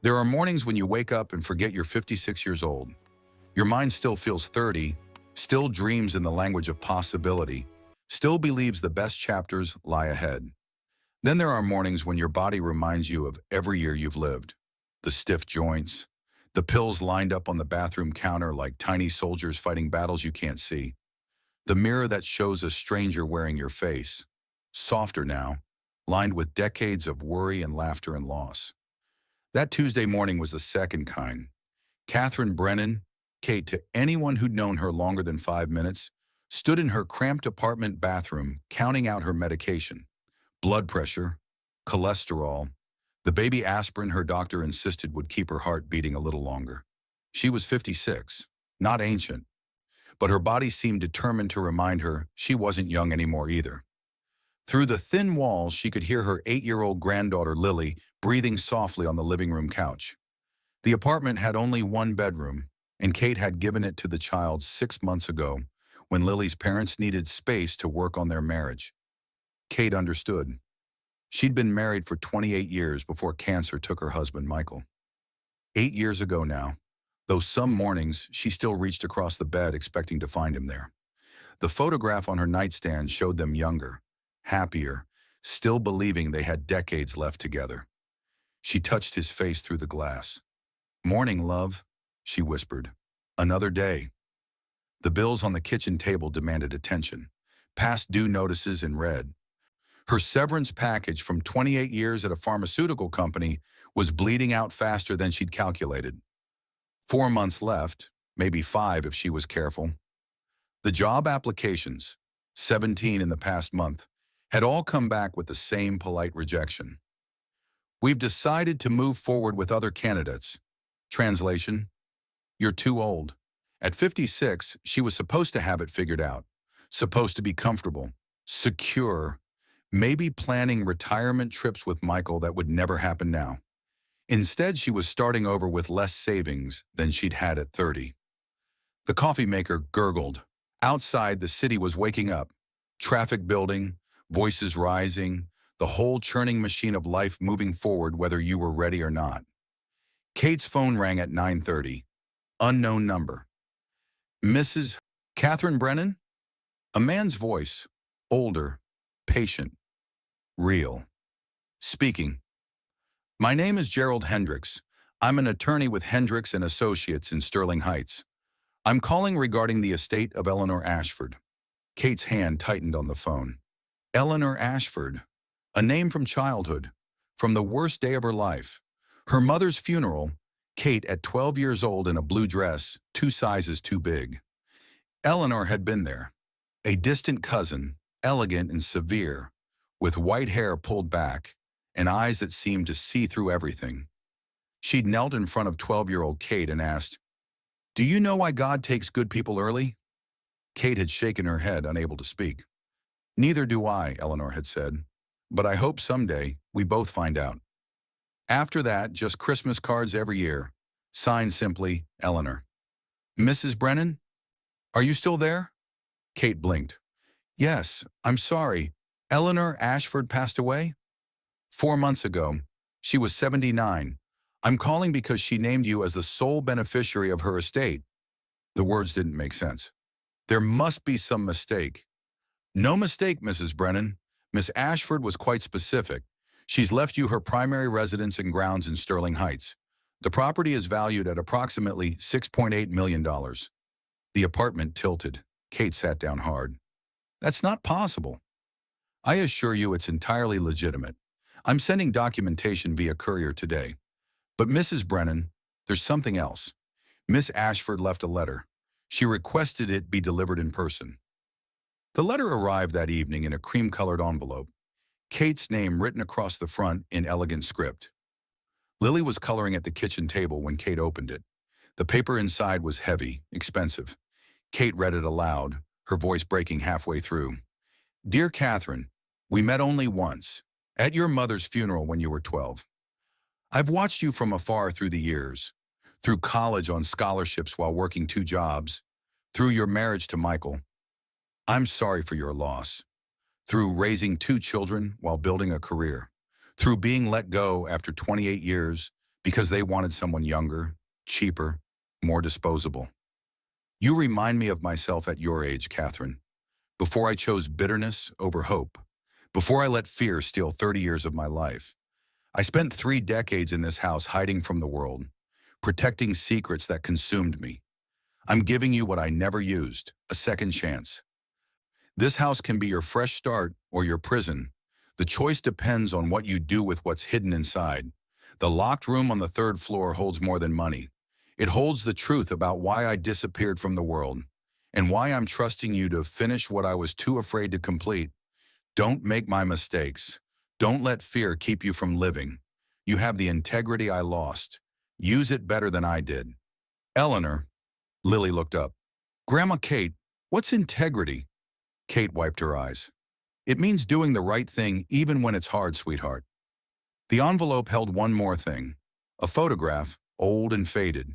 There are mornings when you wake up and forget you're 56 years old. Your mind still feels 30, still dreams in the language of possibility, still believes the best chapters lie ahead. Then there are mornings when your body reminds you of every year you've lived. The stiff joints, the pills lined up on the bathroom counter like tiny soldiers fighting battles you can't see. The mirror that shows a stranger wearing your face, softer now, lined with decades of worry and laughter and loss. That Tuesday morning was the second kind. Catherine Brennan, Kate to anyone who'd known her longer than 5 minutes, stood in her cramped apartment bathroom counting out her medication. Blood pressure, cholesterol, the baby aspirin her doctor insisted would keep her heart beating a little longer. She was 56, not ancient, but her body seemed determined to remind her she wasn't young anymore either. Through the thin walls, she could hear her 8-year-old granddaughter Lily breathing softly on the living room couch. The apartment had only one bedroom, and Kate had given it to the child 6 months ago when Lily's parents needed space to work on their marriage. Kate understood. She'd been married for 28 years before cancer took her husband, Michael. 8 years ago now, though some mornings she still reached across the bed expecting to find him there. The photograph on her nightstand showed them younger, happier, still believing they had decades left together. She touched his face through the glass. "Morning, love," she whispered. "Another day." The bills on the kitchen table demanded attention. Past due notices in red. Her severance package from 28 years at a pharmaceutical company was bleeding out faster than she'd calculated. 4 months left, maybe 5 if she was careful. The job applications, 17 in the past month, had all come back with the same polite rejection. "We've decided to move forward with other candidates." Translation: "You're too old." At 56, she was supposed to have it figured out, supposed to be comfortable, secure, maybe planning retirement trips with Michael that would never happen now. Instead, she was starting over with less savings than she'd had at 30. The coffee maker gurgled. Outside, the city was waking up. Traffic building, voices rising, the whole churning machine of life moving forward whether you were ready or not. Kate's phone rang at 9:30. Unknown number. "Mrs. Catherine Brennan?" A man's voice, older, patient, real. "Speaking." "My name is Gerald Hendricks. I'm an attorney with Hendricks and Associates in Sterling Heights. I'm calling regarding the estate of Eleanor Ashford." Kate's hand tightened on the phone. Eleanor Ashford, a name from childhood, from the worst day of her life. Her mother's funeral, Kate at 12 years old in a blue dress, 2 sizes too big. Eleanor had been there. A distant cousin, elegant and severe, with white hair pulled back and eyes that seemed to see through everything. She'd knelt in front of 12-year-old Kate and asked, "Do you know why God takes good people early?" Kate had shaken her head, unable to speak. "Neither do I," Eleanor had said, "but I hope someday we both find out." After that, just Christmas cards every year, signed simply, Eleanor. "Mrs. Brennan? Are you still there?" Kate blinked. "Yes, I'm sorry. Eleanor Ashford passed away?" 4 months ago. She was 79. "I'm calling because she named you as the sole beneficiary of her estate." The words didn't make sense. "There must be some mistake." "No mistake, Mrs. Brennan. Miss Ashford was quite specific. She's left you her primary residence and grounds in Sterling Heights. The property is valued at approximately $6.8 million. The apartment tilted. Kate sat down hard. "That's not possible." "I assure you it's entirely legitimate. I'm sending documentation via courier today. But Mrs. Brennan, there's something else. Miss Ashford left a letter. She requested it be delivered in person." The letter arrived that evening in a cream-colored envelope. Kate's name written across the front in elegant script. Lily was coloring at the kitchen table when Kate opened it. The paper inside was heavy, expensive. Kate read it aloud, her voice breaking halfway through. "Dear Catherine, we met only once, at your mother's funeral when you were 12. I've watched you from afar through the years, through college on scholarships while working 2 jobs, through your marriage to Michael. I'm sorry for your loss. Through raising 2 children while building a career, through being let go after 28 years, because they wanted someone younger, cheaper, more disposable. You remind me of myself at your age, Catherine, before I chose bitterness over hope, before I let fear steal 30 years of my life. I spent 3 decades in this house hiding from the world, protecting secrets that consumed me. I'm giving you what I never used, a second chance. This house can be your fresh start or your prison. The choice depends on what you do with what's hidden inside. The locked room on the third floor holds more than money. It holds the truth about why I disappeared from the world and why I'm trusting you to finish what I was too afraid to complete. Don't make my mistakes. Don't let fear keep you from living. You have the integrity I lost. Use it better than I did. Eleanor. Lily looked up. Grandma Kate, what's integrity? Kate wiped her eyes. It means doing the right thing even when it's hard, sweetheart. The envelope held one more thing. A photograph, old and faded.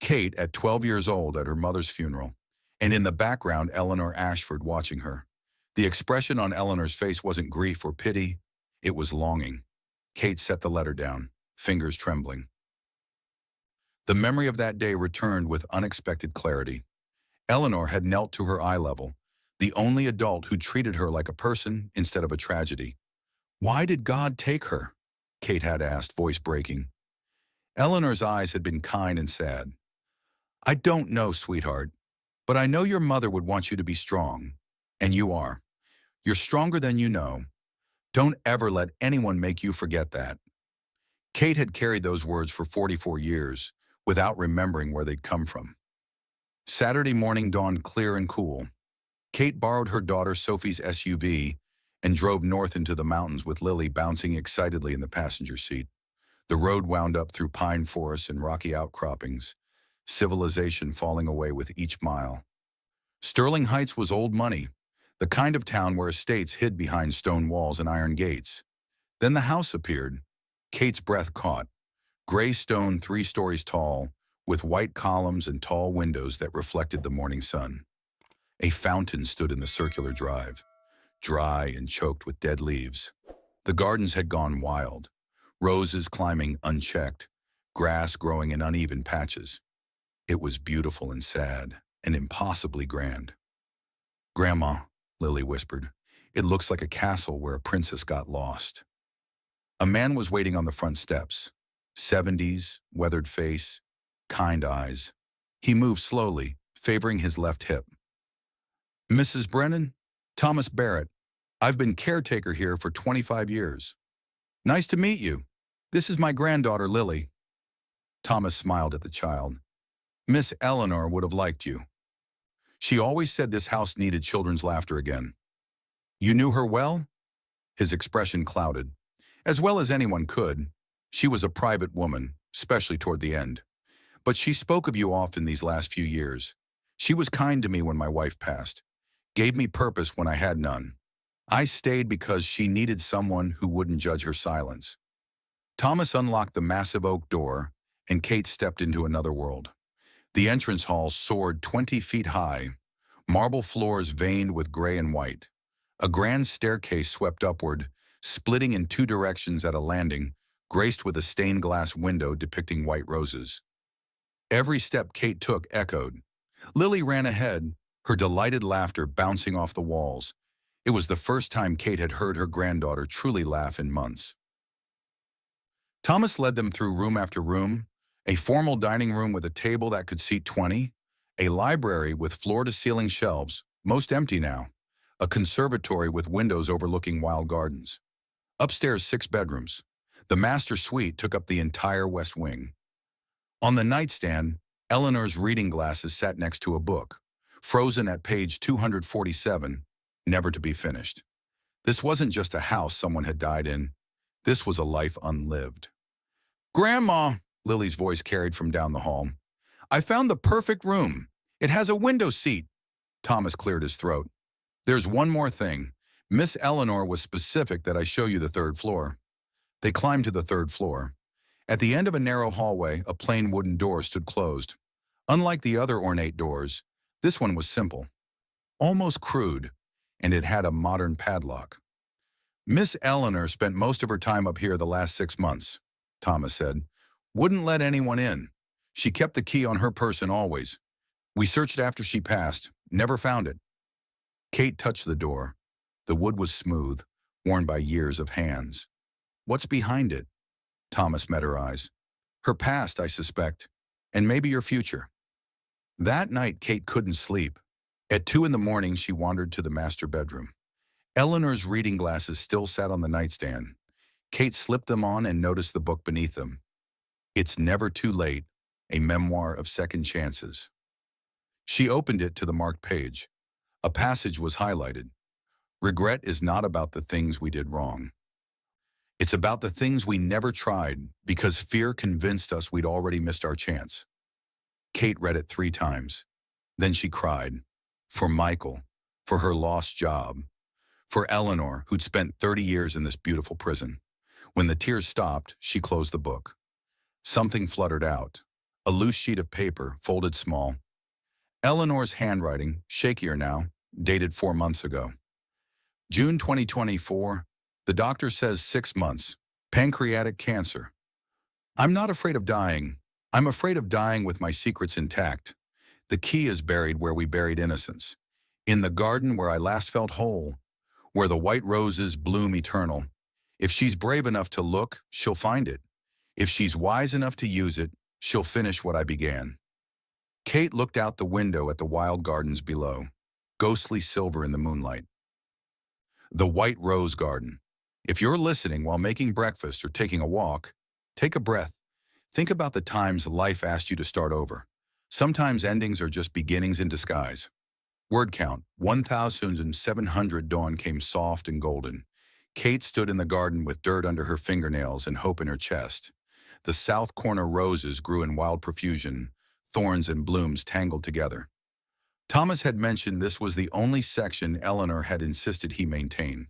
Kate at 12 years old at her mother's funeral, and in the background Eleanor Ashford watching her. The expression on Eleanor's face wasn't grief or pity, it was longing. Kate set the letter down, fingers trembling. The memory of that day returned with unexpected clarity. Eleanor had knelt to her eye level, the only adult who treated her like a person instead of a tragedy. Why did God take her? Kate had asked, voice breaking. Eleanor's eyes had been kind and sad. I don't know, sweetheart, but I know your mother would want you to be strong, and you are. You're stronger than you know. Don't ever let anyone make you forget that. Kate had carried those words for 44 years, without remembering where they'd come from. Saturday morning dawned clear and cool. Kate borrowed her daughter Sophie's SUV and drove north into the mountains with Lily bouncing excitedly in the passenger seat. The road wound up through pine forests and rocky outcroppings, civilization falling away with each mile. Sterling Heights was old money, the kind of town where estates hid behind stone walls and iron gates. Then the house appeared. Kate's breath caught. Gray stone 3 stories tall, with white columns and tall windows that reflected the morning sun. A fountain stood in the circular drive, dry and choked with dead leaves. The gardens had gone wild, roses climbing unchecked, grass growing in uneven patches. It was beautiful and sad, and impossibly grand. Grandma, Lily whispered, it looks like a castle where a princess got lost. A man was waiting on the front steps. 70s, weathered face, kind eyes. He moved slowly, favoring his left hip. Mrs. Brennan, Thomas Barrett. I've been caretaker here for 25 years. Nice to meet you. This is my granddaughter, Lily. Thomas smiled at the child. Miss Eleanor would have liked you. She always said this house needed children's laughter again. You knew her well? His expression clouded. As well as anyone could. She was a private woman, especially toward the end. But she spoke of you often these last few years. She was kind to me when my wife passed. Gave me purpose when I had none. I stayed because she needed someone who wouldn't judge her silence. Thomas unlocked the massive oak door, and Kate stepped into another world. The entrance hall soared 20 feet high, marble floors veined with gray and white. A grand staircase swept upward, splitting in 2 directions at a landing, graced with a stained glass window depicting white roses. Every step Kate took echoed. Lily ran ahead, her delighted laughter bouncing off the walls. It was the first time Kate had heard her granddaughter truly laugh in months. Thomas led them through room after room, a formal dining room with a table that could seat 20, a library with floor-to-ceiling shelves, most empty now, a conservatory with windows overlooking wild gardens. Upstairs 6 bedrooms. The master suite took up the entire west wing. On the nightstand, Eleanor's reading glasses sat next to a book, frozen at page 247, never to be finished. This wasn't just a house someone had died in. This was a life unlived. Grandma, Lily's voice carried from down the hall. I found the perfect room. It has a window seat. Thomas cleared his throat. There's one more thing. Miss Eleanor was specific that I show you the 3rd floor. They climbed to the 3rd floor. At the end of a narrow hallway, a plain wooden door stood closed. Unlike the other ornate doors, this one was simple, almost crude, and it had a modern padlock. Miss Eleanor spent most of her time up here the last 6 months, Thomas said. Wouldn't let anyone in. She kept the key on her person always. We searched after she passed, never found it. Kate touched the door. The wood was smooth, worn by years of hands. What's behind it? Thomas met her eyes. Her past, I suspect, and maybe your future. That night, Kate couldn't sleep. At 2 in the morning, she wandered to the master bedroom. Eleanor's reading glasses still sat on the nightstand. Kate slipped them on and noticed the book beneath them. It's Never Too Late, a memoir of second chances. She opened it to the marked page. A passage was highlighted. Regret is not about the things we did wrong. It's about the things we never tried because fear convinced us we'd already missed our chance. Kate read it 3 times. Then she cried. For Michael, for her lost job, for Eleanor, who'd spent 30 years in this beautiful prison. When the tears stopped, she closed the book. Something fluttered out. A loose sheet of paper, folded small. Eleanor's handwriting, shakier now, dated 4 months ago. June 2024, the doctor says 6 months, pancreatic cancer. I'm not afraid of dying. I'm afraid of dying with my secrets intact. The key is buried where we buried innocence. In the garden where I last felt whole, where the white roses bloom eternal. If she's brave enough to look, she'll find it. If she's wise enough to use it, she'll finish what I began. Kate looked out the window at the wild gardens below, ghostly silver in the moonlight. The White Rose Garden. If you're listening while making breakfast or taking a walk, take a breath. Think about the times life asked you to start over. Sometimes endings are just beginnings in disguise. Word count, 1,700. Dawn came soft and golden. Kate stood in the garden with dirt under her fingernails and hope in her chest. The south corner roses grew in wild profusion, thorns and blooms tangled together. Thomas had mentioned this was the only section Eleanor had insisted he maintain.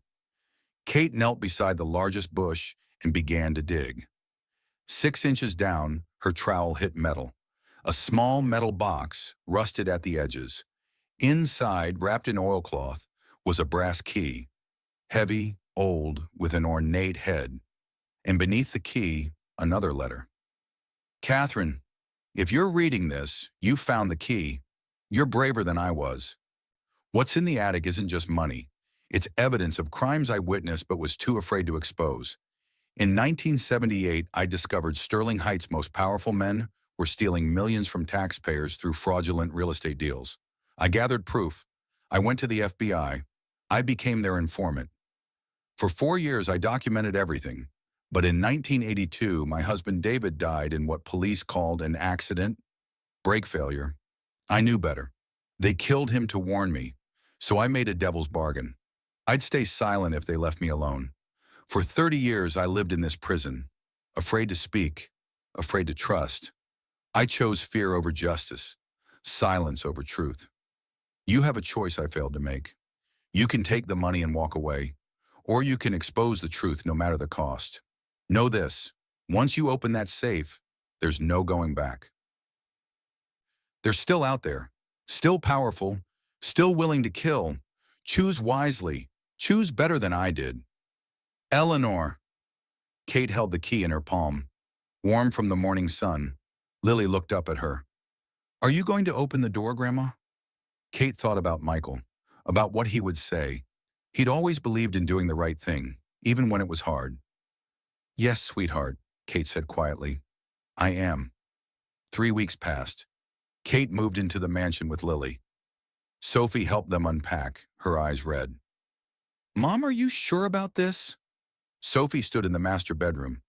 Kate knelt beside the largest bush and began to dig. 6 inches down, her trowel hit metal. A small metal box, rusted at the edges. Inside, wrapped in oilcloth, was a brass key. Heavy, old, with an ornate head. And beneath the key, another letter. Catherine, if you're reading this, you found the key. You're braver than I was. What's in the attic isn't just money. It's evidence of crimes I witnessed but was too afraid to expose. In 1978, I discovered Sterling Heights' most powerful men were stealing millions from taxpayers through fraudulent real estate deals. I gathered proof. I went to the FBI. I became their informant. For 4 years, I documented everything. But in 1982, my husband David died in what police called an accident, brake failure. I knew better. They killed him to warn me, so I made a devil's bargain. I'd stay silent if they left me alone. For 30 years, I lived in this prison, afraid to speak, afraid to trust. I chose fear over justice, silence over truth. You have a choice I failed to make. You can take the money and walk away, or you can expose the truth no matter the cost. Know this, once you open that safe, there's no going back. They're still out there, still powerful, still willing to kill. Choose wisely. Choose better than I did. Eleanor. Kate held the key in her palm. Warm from the morning sun, Lily looked up at her. Are you going to open the door, Grandma? Kate thought about Michael, about what he would say. He'd always believed in doing the right thing, even when it was hard. Yes, sweetheart, Kate said quietly. I am. 3 weeks passed. Kate moved into the mansion with Lily. Sophie helped them unpack, her eyes red. Mom, are you sure about this? Sophie stood in the master bedroom.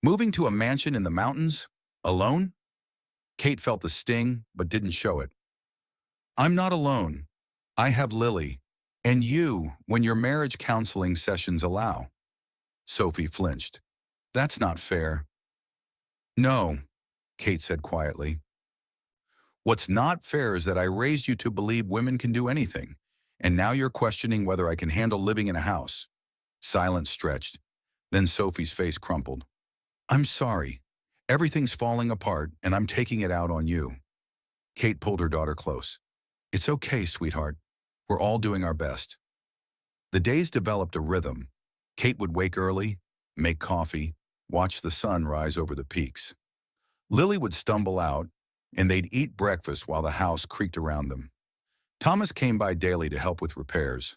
Moving to a mansion in the mountains? Alone? Kate felt the sting, but didn't show it. I'm not alone. I have Lily. And you, when your marriage counseling sessions allow. Sophie flinched. That's not fair. No, Kate said quietly. What's not fair is that I raised you to believe women can do anything, and now you're questioning whether I can handle living in a house. Silence stretched. Then Sophie's face crumpled. I'm sorry. Everything's falling apart, and I'm taking it out on you. Kate pulled her daughter close. It's okay, sweetheart. We're all doing our best. The days developed a rhythm. Kate would wake early, make coffee, watch the sun rise over the peaks. Lily would stumble out, and they'd eat breakfast while the house creaked around them. Thomas came by daily to help with repairs.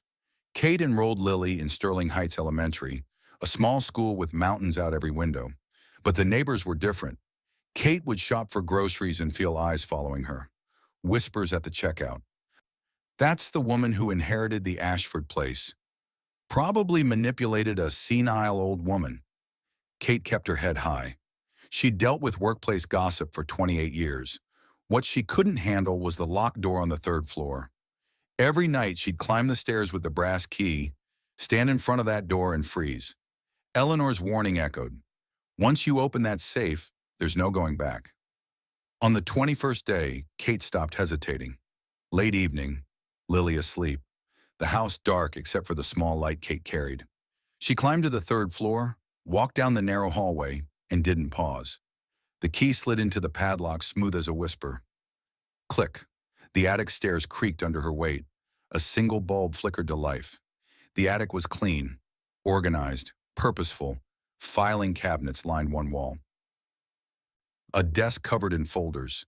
Kate enrolled Lily in Sterling Heights Elementary, a small school with mountains out every window. But the neighbors were different. Kate would shop for groceries and feel eyes following her, whispers at the checkout. That's the woman who inherited the Ashford place. Probably manipulated a senile old woman. Kate kept her head high. She'd dealt with workplace gossip for 28 years. What she couldn't handle was the locked door on the third floor. Every night she'd climb the stairs with the brass key, stand in front of that door and freeze. Eleanor's warning echoed. Once you open that safe, there's no going back. On the 21st day, Kate stopped hesitating. Late evening, Lily asleep. The house dark except for the small light Kate carried. She climbed to the third floor, walked down the narrow hallway, and didn't pause. The key slid into the padlock smooth as a whisper. Click. The attic stairs creaked under her weight. A single bulb flickered to life. The attic was clean, organized, purposeful. Filing cabinets lined one wall. A desk covered in folders.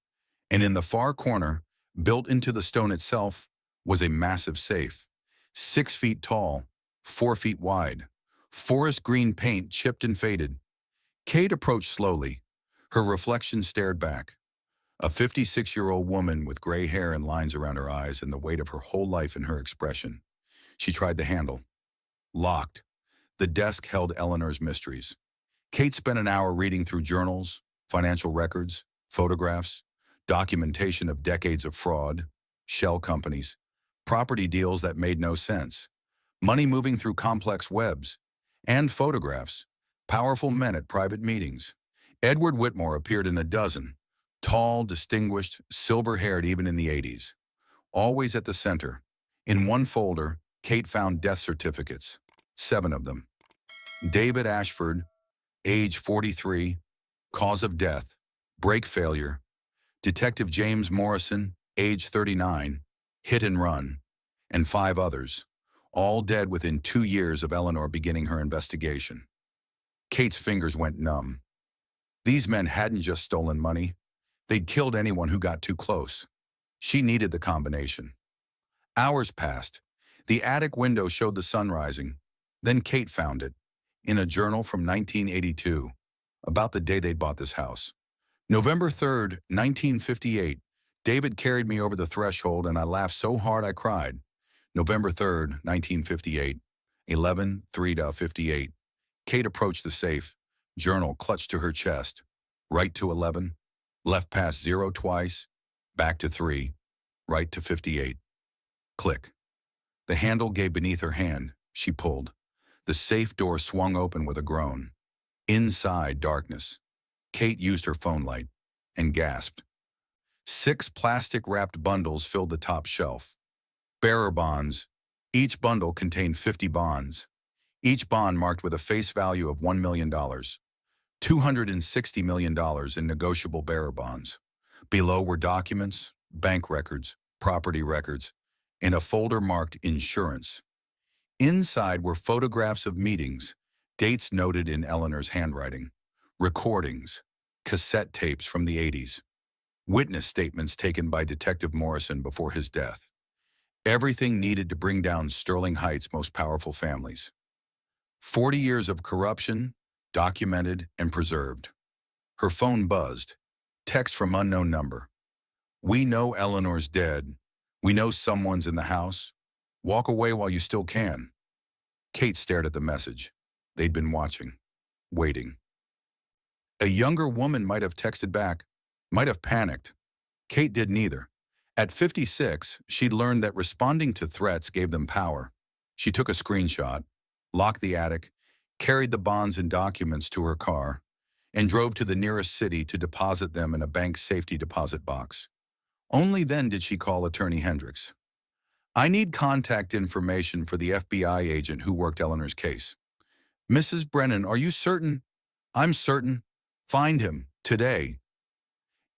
And in the far corner, built into the stone itself, was a massive safe. 6 feet tall, 4 feet wide. Forest green paint chipped and faded. Kate approached slowly. Her reflection stared back. A 56-year-old woman with gray hair and lines around her eyes and the weight of her whole life in her expression. She tried the handle. Locked. The desk held Eleanor's mysteries. Kate spent an hour reading through journals, financial records, photographs, documentation of decades of fraud, shell companies, property deals that made no sense, money moving through complex webs, and photographs, powerful men at private meetings. Edward Whitmore appeared in a dozen, tall, distinguished, silver-haired even in the 80s. Always at the center. In one folder, Kate found death certificates, 7 of them. David Ashford, age 43, cause of death, brake failure. Detective James Morrison, age 39, hit and run. And 5 others, all dead within 2 years of Eleanor beginning her investigation. Kate's fingers went numb. These men hadn't just stolen money. They'd killed anyone who got too close. She needed the combination. Hours passed. The attic window showed the sun rising. Then Kate found it, in a journal from 1982, about the day they'd bought this house. November 3rd, 1958, David carried me over the threshold and I laughed so hard I cried. November 3rd, 1958, 11:03:58. Kate approached the safe, journal clutched to her chest. Right to 11, left past 0 twice, back to 3, right to 58. Click. The handle gave beneath her hand. She pulled. The safe door swung open with a groan. Inside, darkness. Kate used her phone light and gasped. 6 plastic-wrapped bundles filled the top shelf. Bearer bonds. Each bundle contained 50 bonds. Each bond marked with a face value of $1 million. $260 million in negotiable bearer bonds. Below were documents, bank records, property records, and a folder marked insurance. Inside were photographs of meetings, dates noted in Eleanor's handwriting, recordings, cassette tapes from the 80s, witness statements taken by Detective Morrison before his death. Everything needed to bring down Sterling Heights' most powerful families. 40 years of corruption, documented and preserved. Her phone buzzed. Text from unknown number. We know Eleanor's dead. We know someone's in the house. Walk away while you still can. Kate stared at the message. They'd been watching, waiting. A younger woman might have texted back, might have panicked. Kate did neither. At 56, she'd learned that responding to threats gave them power. She took a screenshot, locked the attic, carried the bonds and documents to her car, and drove to the nearest city to deposit them in a bank safety deposit box. Only then did she call Attorney Hendricks. I need contact information for the FBI agent who worked Eleanor's case. Mrs. Brennan, are you certain? I'm certain. Find him, today.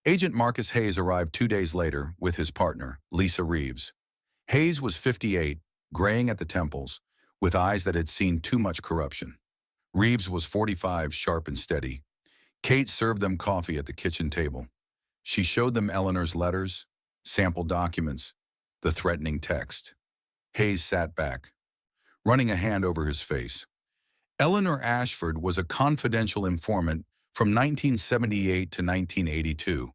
Agent Marcus Hayes arrived 2 days later with his partner, Lisa Reeves. Hayes was 58, graying at the temples, with eyes that had seen too much corruption. Reeves was 45, sharp and steady. Kate served them coffee at the kitchen table. She showed them Eleanor's letters, sample documents, the threatening text. Hayes sat back, running a hand over his face. Eleanor Ashford was a confidential informant from 1978 to 1982,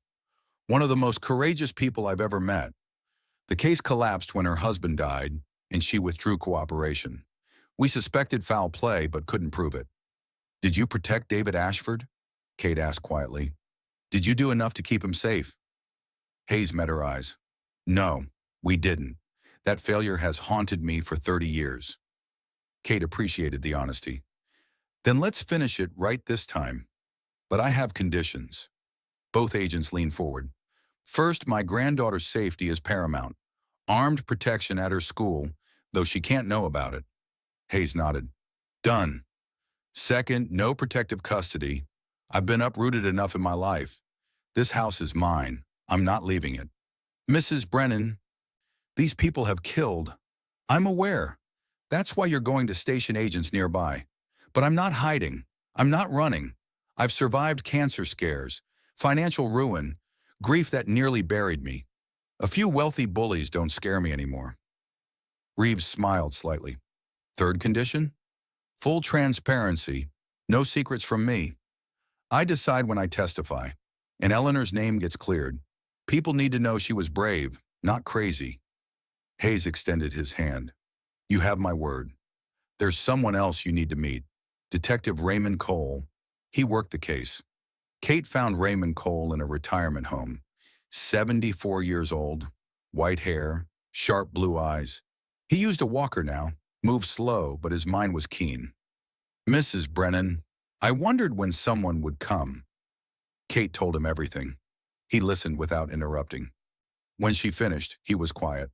one of the most courageous people I've ever met. The case collapsed when her husband died, and she withdrew cooperation. We suspected foul play, but couldn't prove it. Did you protect David Ashford? Kate asked quietly. Did you do enough to keep him safe? Hayes met her eyes. No, we didn't. That failure has haunted me for 30 years. Kate appreciated the honesty. Then let's finish it right this time. But I have conditions. Both agents leaned forward. First, my granddaughter's safety is paramount. Armed protection at her school, though she can't know about it. Hayes nodded. Done. Second, no protective custody. I've been uprooted enough in my life. This house is mine. I'm not leaving it. Mrs. Brennan, these people have killed. I'm aware. That's why you're going to station agents nearby. But I'm not hiding. I'm not running. I've survived cancer scares, financial ruin, grief that nearly buried me. A few wealthy bullies don't scare me anymore. Reeves smiled slightly. Third condition? Full transparency. No secrets from me. I decide when I testify, and Eleanor's name gets cleared. People need to know she was brave, not crazy. Hayes extended his hand. You have my word. There's someone else you need to meet. Detective Raymond Cole. He worked the case. Kate found Raymond Cole in a retirement home. 74 years old, white hair, sharp blue eyes. He used a walker now, moved slow, but his mind was keen. Mrs. Brennan, I wondered when someone would come. Kate told him everything. He listened without interrupting. When she finished, he was quiet.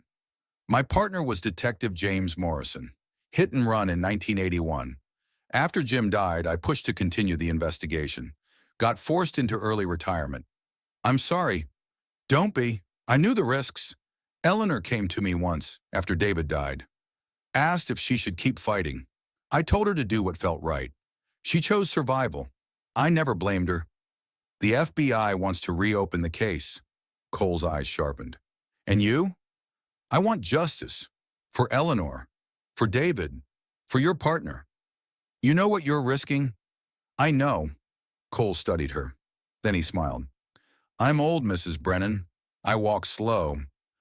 My partner was Detective James Morrison. Hit and run in 1981. After Jim died, I pushed to continue the investigation. Got forced into early retirement. I'm sorry. Don't be. I knew the risks. Eleanor came to me once, after David died. Asked if she should keep fighting. I told her to do what felt right. She chose survival. I never blamed her. The FBI wants to reopen the case. Cole's eyes sharpened. And you? I want justice. For Eleanor. For David. For your partner. You know what you're risking? I know. Cole studied her. Then he smiled. I'm old, Mrs. Brennan. I walk slow,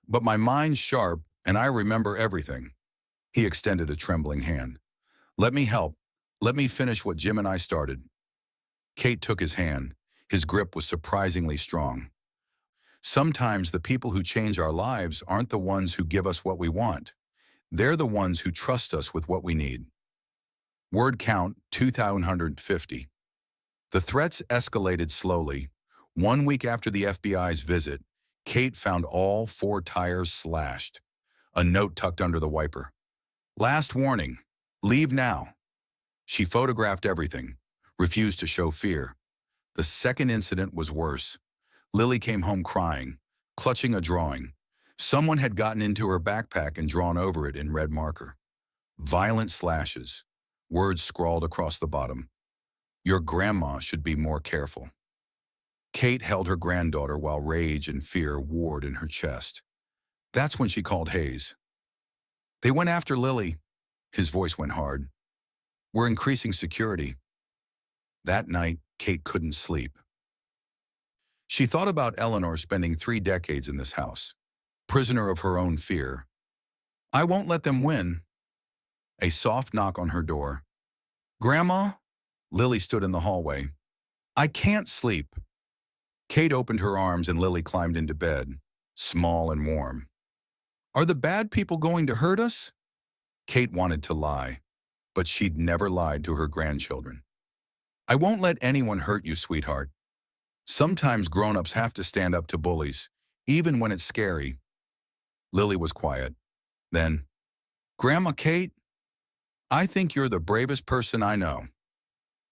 but my mind's sharp and I remember everything. He extended a trembling hand. Let me help. Let me finish what Jim and I started. Kate took his hand. His grip was surprisingly strong. Sometimes the people who change our lives aren't the ones who give us what we want. They're the ones who trust us with what we need. Word count 2,150. The threats escalated slowly. 1 week after the FBI's visit, Kate found all 4 tires slashed. A note tucked under the wiper. Last warning. Leave now. She photographed everything, refused to show fear. The second incident was worse. Lily came home crying, clutching a drawing. Someone had gotten into her backpack and drawn over it in red marker. Violent slashes. Words scrawled across the bottom. Your grandma should be more careful. Kate held her granddaughter while rage and fear warred in her chest. That's when she called Hayes. They went after Lily. His voice went hard. We're increasing security. That night, Kate couldn't sleep. She thought about Eleanor spending 3 decades in this house, prisoner of her own fear. I won't let them win. A soft knock on her door. Grandma? Lily stood in the hallway. I can't sleep. Kate opened her arms and Lily climbed into bed, small and warm. Are the bad people going to hurt us? Kate wanted to lie, but she'd never lied to her grandchildren. I won't let anyone hurt you, sweetheart. Sometimes grown-ups have to stand up to bullies, even when it's scary. Lily was quiet. Then, Grandma Kate, I think you're the bravest person I know.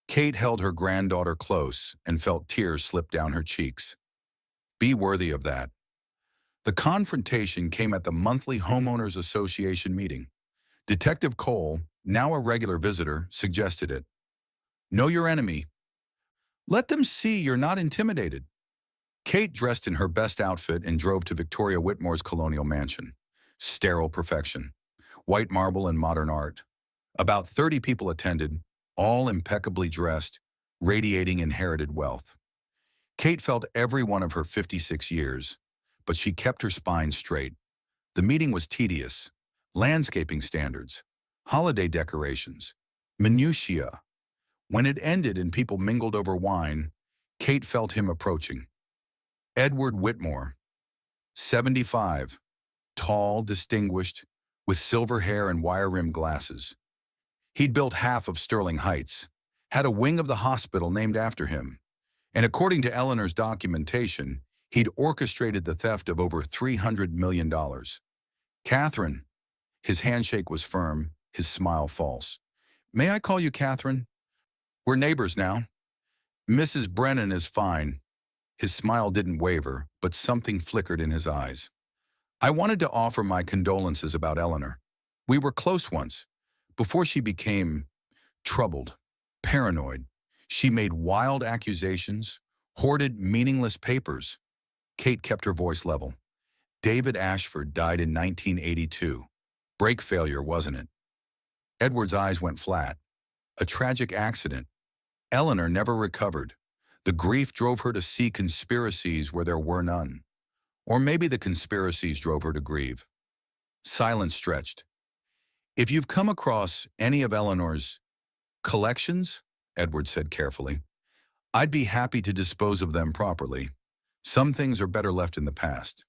Kate held her granddaughter close and felt tears slip down her cheeks. Be worthy of that. The confrontation came at the monthly Homeowners Association meeting. Detective Cole, now a regular visitor, suggested it. Know your enemy. Let them see you're not intimidated. Kate dressed in her best outfit and drove to Victoria Whitmore's colonial mansion. Sterile perfection, white marble and modern art. About 30 people attended, all impeccably dressed, radiating inherited wealth. Kate felt every one of her 56 years, but she kept her spine straight. The meeting was tedious. Landscaping standards, holiday decorations, minutiae. When it ended and people mingled over wine, Kate felt him approaching. Edward Whitmore, 75, tall, distinguished, with silver hair and wire-rimmed glasses. He'd built half of Sterling Heights, had a wing of the hospital named after him, and according to Eleanor's documentation, he'd orchestrated the theft of over $300 million. Catherine, his handshake was firm, his smile false. May I call you Catherine? We're neighbors now. Mrs. Brennan is fine. His smile didn't waver, but something flickered in his eyes. I wanted to offer my condolences about Eleanor. We were close once, before she became troubled, paranoid. She made wild accusations, hoarded meaningless papers. Kate kept her voice level. David Ashford died in 1982. Brake failure, wasn't it? Edward's eyes went flat. A tragic accident. Eleanor never recovered. The grief drove her to see conspiracies where there were none. Or maybe the conspiracies drove her to grieve. Silence stretched. If you've come across any of Eleanor's collections, Edward said carefully, I'd be happy to dispose of them properly. Some things are better left in the past.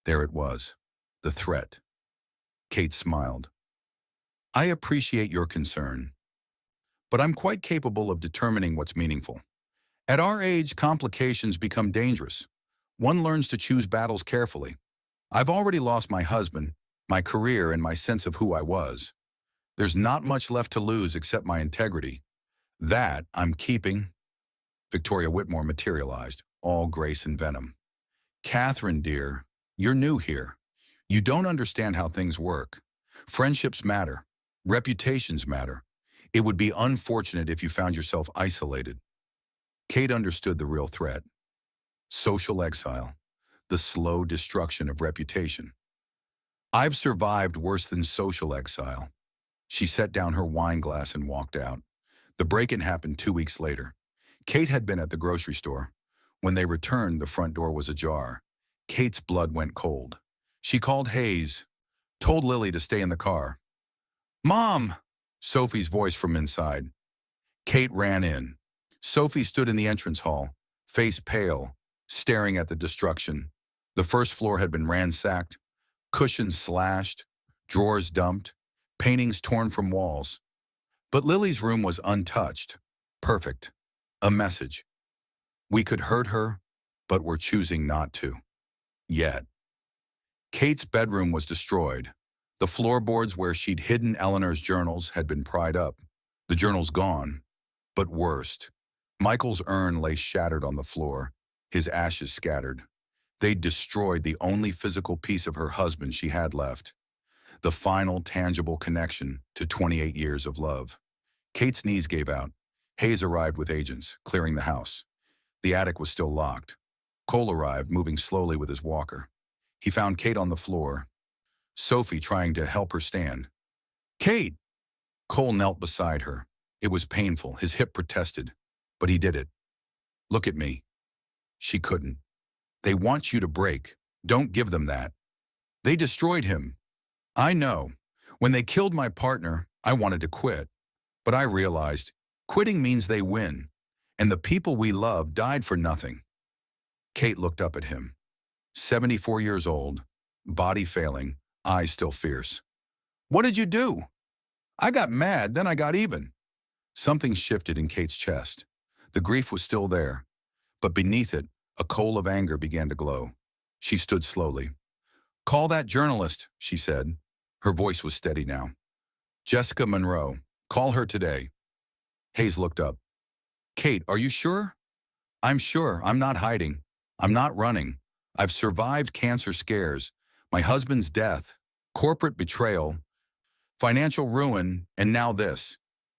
There it was, the threat. Kate smiled. I appreciate your concern, but I'm quite capable of determining what's meaningful. At our age, complications become dangerous. One learns to choose battles carefully. I've already lost my husband, my career, and my sense of who I was. There's not much left to lose except my integrity. That I'm keeping. Victoria Whitmore materialized, all grace and venom. Catherine, dear, you're new here. You don't understand how things work. Friendships matter. Reputations matter. It would be unfortunate if you found yourself isolated. Kate understood the real threat. Social exile. The slow destruction of reputation. I've survived worse than social exile. She set down her wine glass and walked out. The break-in happened 2 weeks later. Kate had been at the grocery store. When they returned, the front door was ajar. Kate's blood went cold. She called Hayes, told Lily to stay in the car. Mom! Sophie's voice from inside. Kate ran in. Sophie stood in the entrance hall, face pale, staring at the destruction. The first floor had been ransacked, cushions slashed, drawers dumped, paintings torn from walls. But Lily's room was untouched. Perfect. A message. We could hurt her, but we're choosing not to. Yet. Kate's bedroom was destroyed. The floorboards where she'd hidden Eleanor's journals had been pried up. The journals gone. But worst, Michael's urn lay shattered on the floor, his ashes scattered. They'd destroyed the only physical piece of her husband she had left. The final tangible connection to 28 years of love. Kate's knees gave out. Hayes arrived with agents, clearing the house. The attic was still locked. Cole arrived, moving slowly with his walker. He found Kate on the floor, Sophie trying to help her stand. Kate! Cole knelt beside her. It was painful. His hip protested, but he did it. Look at me. She couldn't. They want you to break. Don't give them that. They destroyed him. I know. When they killed my partner, I wanted to quit. But I realized quitting means they win, and the people we love died for nothing. Kate looked up at him. 74 years old, body failing, eyes still fierce. What did you do? I got mad, then I got even. Something shifted in Kate's chest. The grief was still there, but beneath it, a coal of anger began to glow. She stood slowly. Call that journalist, she said. Her voice was steady now. Jessica Monroe. Call her today. Hayes looked up. Kate, are you sure? I'm sure. I'm not hiding. I'm not running. I've survived cancer scares, my husband's death, corporate betrayal, financial ruin, and now this.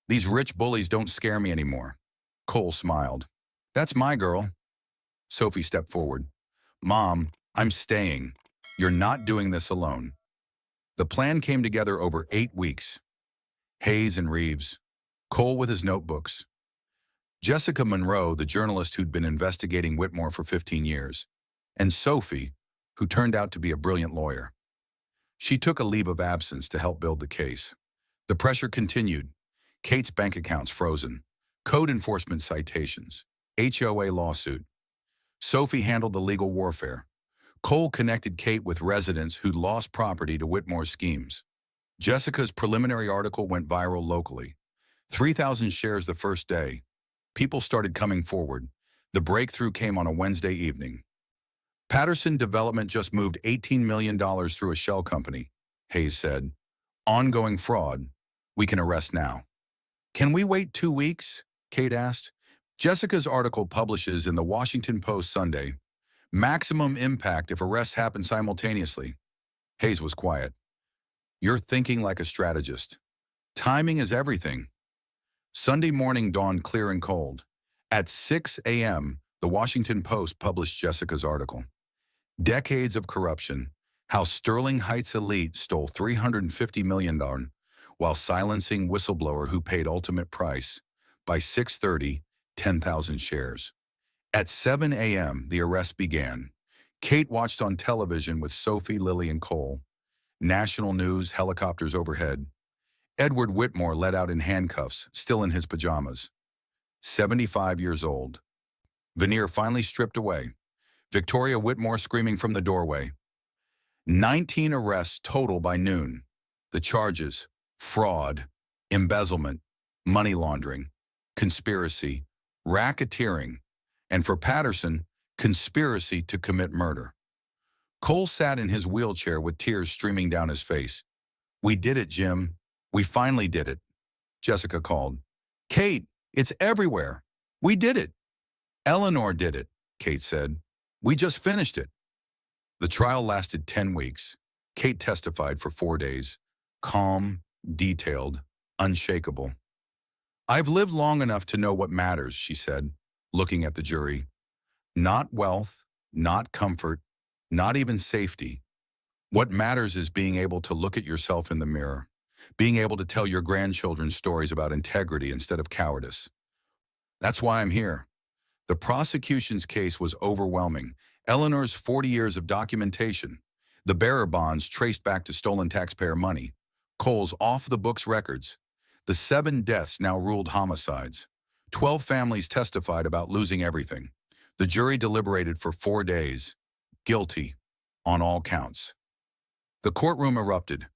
These rich bullies don't scare me anymore. Cole smiled. That's my girl. Sophie stepped forward. Mom, I'm staying. You're not doing this alone. The plan came together over 8 weeks. Hayes and Reeves, Cole with his notebooks, Jessica Monroe, the journalist who'd been investigating Whitmore for 15 years, and Sophie, who turned out to be a brilliant lawyer. She took a leave of absence to help build the case. The pressure continued. Kate's bank accounts frozen, code enforcement citations, HOA lawsuit. Sophie handled the legal warfare. Cole connected Kate with residents who'd lost property to Whitmore's schemes. Jessica's preliminary article went viral locally. 3,000 shares the first day. People started coming forward. The breakthrough came on a Wednesday evening. Patterson Development just moved $18 million through a shell company, Hayes said. Ongoing fraud. We can arrest now. Can we wait 2 weeks? Kate asked. Jessica's article publishes in the Washington Post Sunday. Maximum impact if arrests happen simultaneously. Hayes was quiet. You're thinking like a strategist. Timing is everything. Sunday morning dawned clear and cold. At 6 a.m., the Washington Post published Jessica's article. Decades of corruption, how Sterling Heights elite stole $350 million while silencing whistleblower who paid ultimate price. By 6:30, 10,000 shares. At 7 a.m., the arrest began. Kate watched on television with Sophie, Lily, and Cole. National news, helicopters overhead. Edward Whitmore let out in handcuffs, still in his pajamas. 75 years old. Veneer finally stripped away. Victoria Whitmore screaming from the doorway. 19 arrests total by noon. The charges: fraud, embezzlement, money laundering, conspiracy, racketeering, and for Patterson, conspiracy to commit murder. Cole sat in his wheelchair with tears streaming down his face. We did it, Jim. We finally did it. Jessica called. Kate, it's everywhere. We did it. Eleanor did it, Kate said. We just finished it. The trial lasted 10 weeks. Kate testified for 4 days. Calm, detailed, unshakable. I've lived long enough to know what matters, she said, looking at the jury. Not wealth, not comfort, not even safety. What matters is being able to look at yourself in the mirror, being able to tell your grandchildren stories about integrity instead of cowardice. That's why I'm here. The prosecution's case was overwhelming. Eleanor's 40 years of documentation, the bearer bonds traced back to stolen taxpayer money, Cole's off-the-books records, the 7 deaths now ruled homicides. 12 families testified about losing everything. The jury deliberated for 4 days. Guilty on all counts. The courtroom erupted.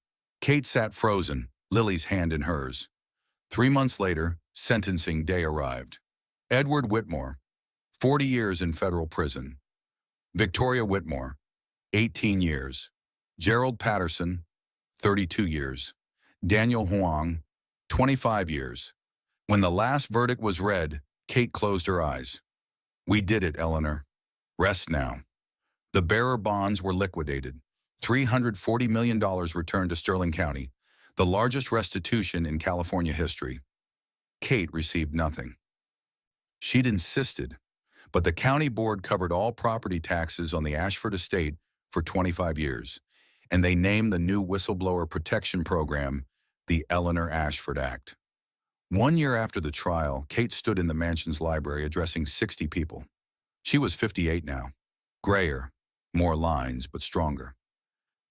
Kate sat frozen, Lily's hand in hers. 3 months later, sentencing day arrived. Edward Whitmore, 40 years in federal prison. Victoria Whitmore, 18 years. Gerald Patterson, 32 years. Daniel Huang, 25 years. When the last verdict was read, Kate closed her eyes. We did it, Eleanor. Rest now. The bearer bonds were liquidated. $340 million returned to Sterling County, the largest restitution in California history. Kate received nothing. She'd insisted, but the county board covered all property taxes on the Ashford estate for 25 years, and they named the new whistleblower protection program the Eleanor Ashford Act. 1 year after the trial, Kate stood in the mansion's library addressing 60 people. She was 58 now, grayer, more lines, but stronger.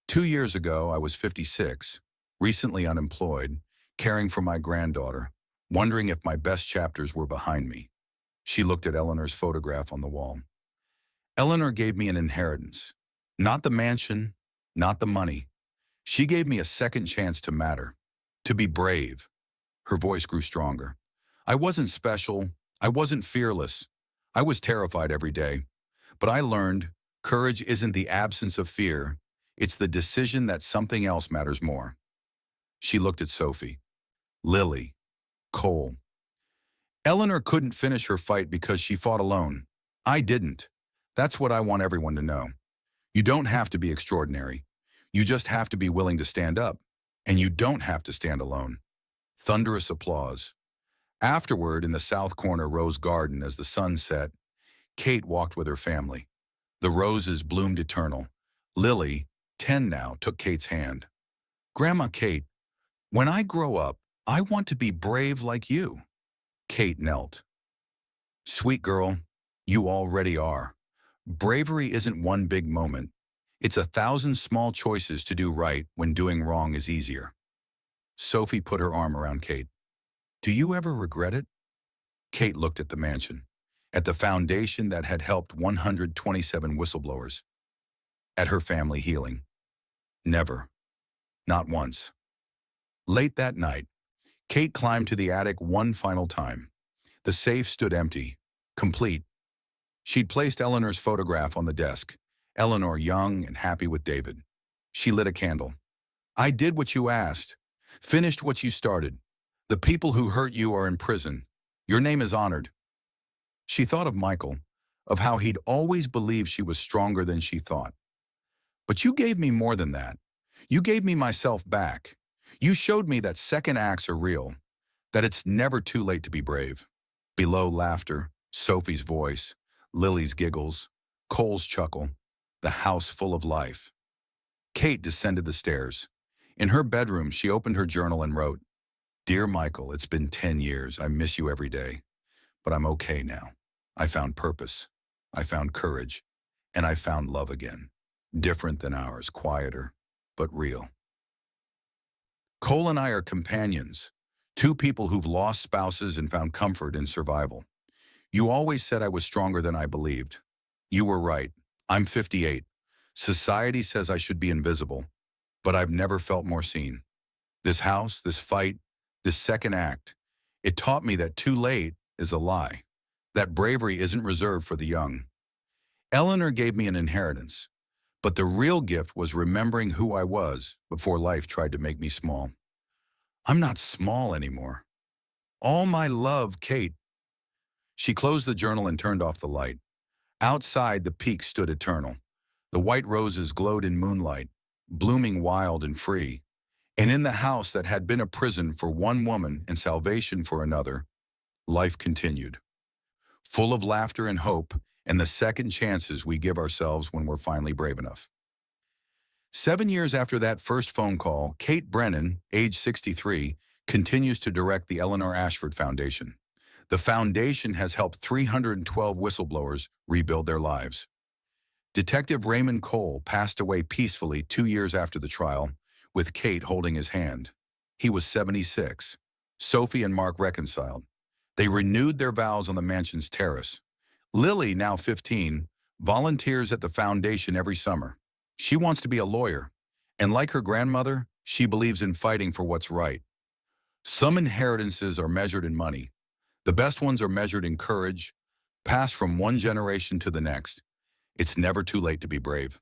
2 years ago, I was 56, recently unemployed, caring for my granddaughter, wondering if my best chapters were behind me. She looked at Eleanor's photograph on the wall. Eleanor gave me an inheritance. Not the mansion, not the money. She gave me a second chance to matter, to be brave. Her voice grew stronger. I wasn't special. I wasn't fearless. I was terrified every day. But I learned courage isn't the absence of fear. It's the decision that something else matters more. She looked at Sophie, Lily, Cole. Eleanor couldn't finish her fight because she fought alone. I didn't. That's what I want everyone to know. You don't have to be extraordinary. You just have to be willing to stand up. And you don't have to stand alone. Thunderous applause. Afterward, in the south corner Rose Garden as the sun set, Kate walked with her family. The roses bloomed eternal. Lily, 10 now, took Kate's hand. Grandma Kate, when I grow up, I want to be brave like you. Kate knelt. Sweet girl, you already are. Bravery isn't one big moment. It's 1,000 small choices to do right when doing wrong is easier. Sophie put her arm around Kate. Do you ever regret it? Kate looked at the mansion, at the foundation that had helped 127 whistleblowers, at her family healing. Never. Not once. Late that night, Kate climbed to the attic one final time. The safe stood empty, complete. She'd placed Eleanor's photograph on the desk, Eleanor young and happy with David. She lit a candle. I did what you asked, finished what you started. The people who hurt you are in prison. Your name is honored. She thought of Michael, of how he'd always believed she was stronger than she thought. But you gave me more than that. You gave me myself back. You showed me that second acts are real, that it's never too late to be brave. Below laughter, Sophie's voice, Lily's giggles, Cole's chuckle, the house full of life. Kate descended the stairs. In her bedroom, she opened her journal and wrote, Dear Michael, it's been 10 years. I miss you every day. But I'm okay now. I found purpose. I found courage. And I found love again. Different than ours, quieter, but real. Cole and I are companions, two people who've lost spouses and found comfort in survival. You always said I was stronger than I believed. You were right. I'm 58. Society says I should be invisible, but I've never felt more seen. This house, this fight, this second act, it taught me that too late is a lie, that bravery isn't reserved for the young. Eleanor gave me an inheritance, but the real gift was remembering who I was before life tried to make me small. I'm not small anymore. All my love, Kate. She closed the journal and turned off the light. Outside, the peaks stood eternal. The white roses glowed in moonlight, blooming wild and free. And in the house that had been a prison for one woman and salvation for another, life continued. Full of laughter and hope, and the second chances we give ourselves when we're finally brave enough. 7 years after that first phone call, Kate Brennan, age 63, continues to direct the Eleanor Ashford Foundation. The foundation has helped 312 whistleblowers rebuild their lives. Detective Raymond Cole passed away peacefully 2 years after the trial, with Kate holding his hand. He was 76. Sophie and Mark reconciled. They renewed their vows on the mansion's terrace. Lily, now 15, volunteers at the foundation every summer. She wants to be a lawyer, and like her grandmother, she believes in fighting for what's right. Some inheritances are measured in money. The best ones are measured in courage, passed from one generation to the next. It's never too late to be brave.